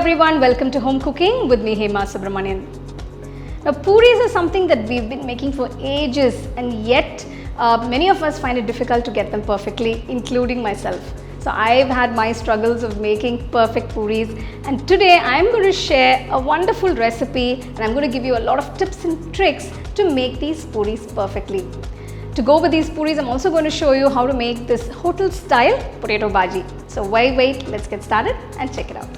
everyone, welcome to Home Cooking with me Hema Subramanian. Now puris are something that we've been making for ages, and yet many of us find it difficult to get them perfectly, including myself. So I've had my struggles of making perfect puris, and today I'm going to share a wonderful recipe and I'm going to give you a lot of tips and tricks to make these puris perfectly. To go with these puris, I'm also going to show you how to make this hotel style potato bhaji. So why wait, let's get started and check it out.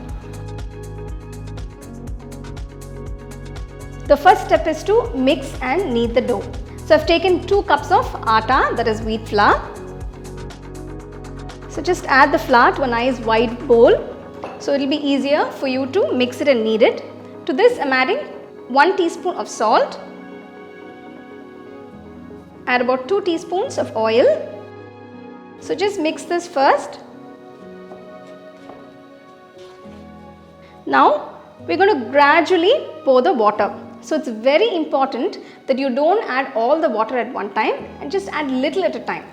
The first step is to mix and knead the dough. So I've taken 2 cups of atta, that is wheat flour. So just add the flour to a nice wide bowl. So it will be easier for you to mix it and knead it. To this I'm adding 1 teaspoon of salt. Add about 2 teaspoons of oil. So just mix this first. Now we're going to gradually pour the water. So it's very important that you don't add all the water at one time and just add little at a time.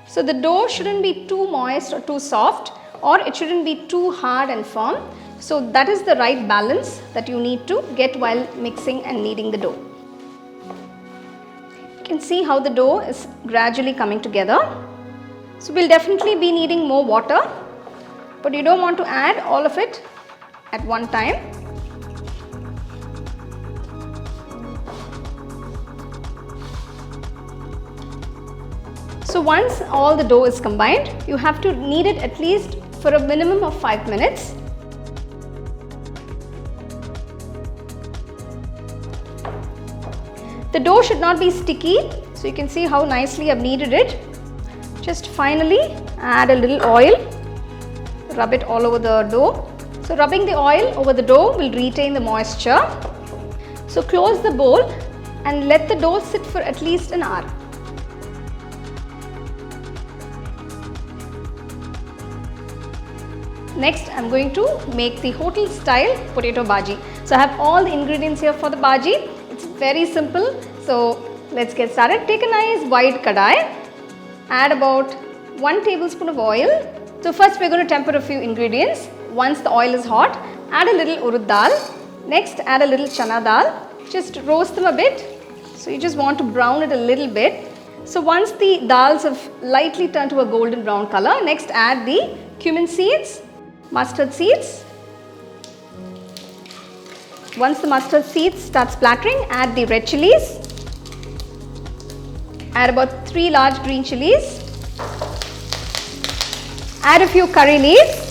So the dough shouldn't be too moist or too soft, or it shouldn't be too hard and firm. So that is the right balance that you need to get while mixing and kneading the dough. You can see how the dough is gradually coming together. So we'll definitely be needing more water, but you don't want to add all of it at one time. So once all the dough is combined, you have to knead it at least for a minimum of 5 minutes. The dough should not be sticky, so you can see how nicely I've kneaded it. Just finally add a little oil, rub it all over the dough. So rubbing the oil over the dough will retain the moisture. So close the bowl and let the dough sit for at least an hour. Next, I'm going to make the hotel style potato bhaji. So I have all the ingredients here for the bhaji. It's very simple. So let's get started. Take a nice wide kadai. Add about 1 tablespoon of oil. So first we're going to temper a few ingredients. Once the oil is hot, add a little urad dal. Next, add a little chana dal. Just roast them a bit. So you just want to brown it a little bit. So once the dals have lightly turned to a golden brown color, next add the cumin seeds, mustard seeds. Once the mustard seeds start splattering, add the red chilies. Add about 3 large green chilies. Add a few curry leaves.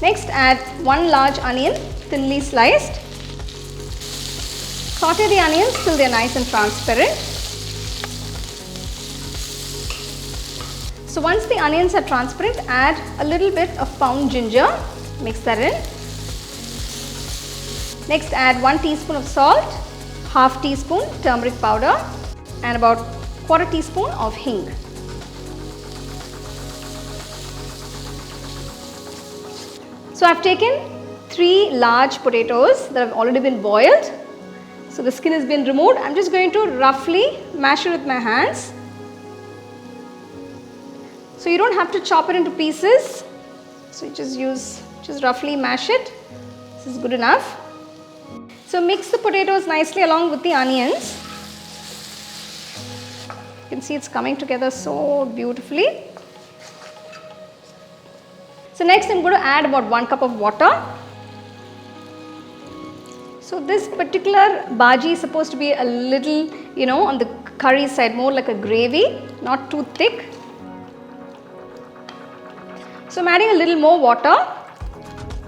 Next, add 1 large onion, thinly sliced. Saute the onions till they are nice and transparent. So once the onions are transparent, add a little bit of pound ginger, mix that in. Next, add 1 teaspoon of salt, half teaspoon turmeric powder, and about 1/4 teaspoon of hing. So I've taken 3 large potatoes that have already been boiled. So the skin has been removed. I'm just going to roughly mash it with my hands. So you don't have to chop it into pieces. So you just roughly mash it. This is good enough. So mix the potatoes nicely along with the onions. You can see it's coming together so beautifully. So next I'm going to add about 1 cup of water. So this particular bhaji is supposed to be a little, on the curry side, more like a gravy, not too thick. So I'm adding a little more water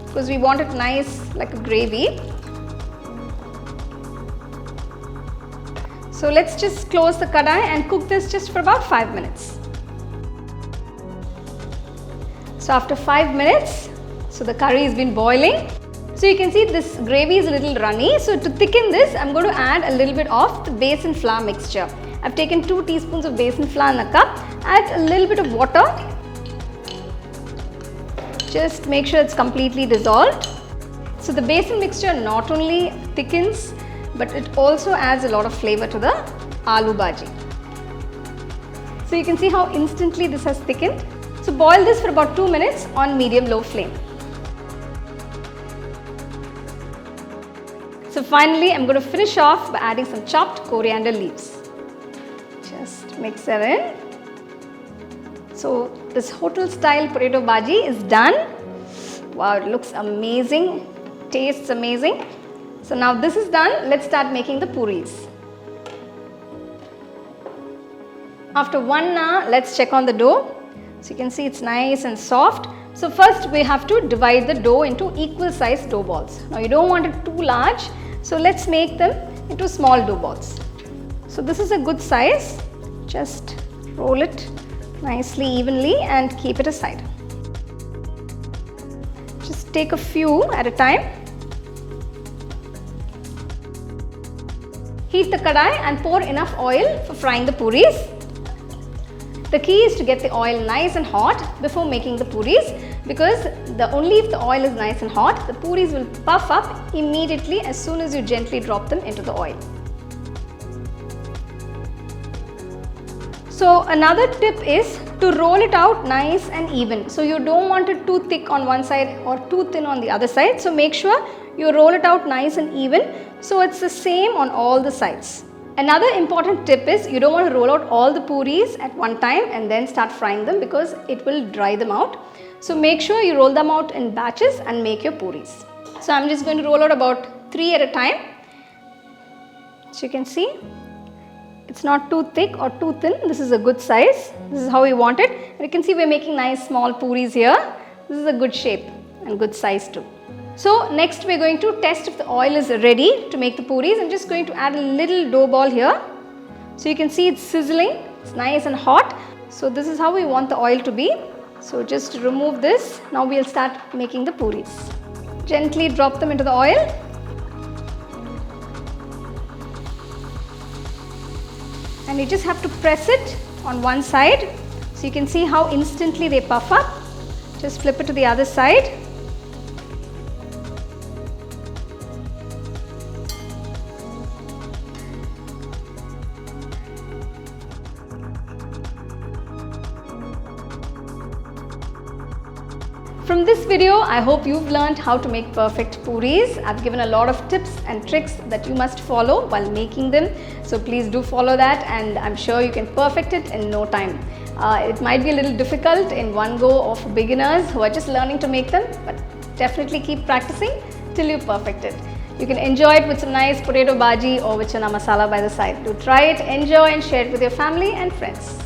because we want it nice like a gravy. So let's just close the kadai and cook this just for about 5 minutes. So after 5 minutes, so the curry has been boiling. So you can see this gravy is a little runny. So to thicken this, I'm going to add a little bit of the besan flour mixture. I've taken 2 teaspoons of besan flour in a cup. Add a little bit of water. Just make sure it's completely dissolved. So the besan mixture not only thickens, but it also adds a lot of flavor to the aloo bhaji. So you can see how instantly this has thickened. So boil this for about 2 minutes on medium-low flame. So finally, I'm going to finish off by adding some chopped coriander leaves. Just mix that in. So this hotel style potato bhaji is done. Wow, it looks amazing, tastes amazing. So now this is done, let's start making the puris. After 1 hour, let's check on the dough. So you can see it's nice and soft. So first we have to divide the dough into equal sized dough balls. Now you don't want it too large, so let's make them into small dough balls. So this is a good size. Just roll it nicely evenly and keep it aside. Just take a few at a time. Heat the kadai and pour enough oil for frying the puris. The key is to get the oil nice and hot before making the puris, because only if the oil is nice and hot, the puris will puff up immediately as soon as you gently drop them into the oil. So another tip is to roll it out nice and even. So you don't want it too thick on one side or too thin on the other side. So make sure you roll it out nice and even so it's the same on all the sides. Another important tip is you don't want to roll out all the puris at one time and then start frying them, because it will dry them out. So make sure you roll them out in batches and make your puris. So I'm just going to roll out about 3 at a time. So you can see it's not too thick or too thin. This is a good size. This is how we want it. And you can see we're making nice small puris here. This is a good shape and good size too. So next we're going to test if the oil is ready to make the puris. I'm just going to add a little dough ball here. So you can see it's sizzling. It's nice and hot. So this is how we want the oil to be. So just remove this. Now we'll start making the puris. Gently drop them into the oil. And you just have to press it on one side. So you can see how instantly they puff up. Just flip it to the other side. From this video, I hope you've learned how to make perfect puris. I've given a lot of tips and tricks that you must follow while making them. So please do follow that, and I'm sure you can perfect it in no time. It might be a little difficult in one go of beginners who are just learning to make them, but definitely keep practicing till you perfect it. You can enjoy it with some nice potato bhaji or with chana masala by the side. Do try it, enjoy and share it with your family and friends.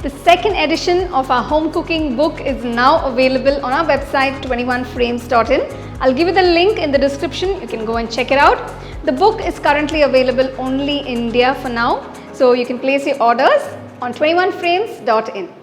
The second edition of our home cooking book is now available on our website 21frames.in. I'll give you the link in the description. You can go and check it out. The book is currently available only in India for now, so you can place your orders on 21frames.in.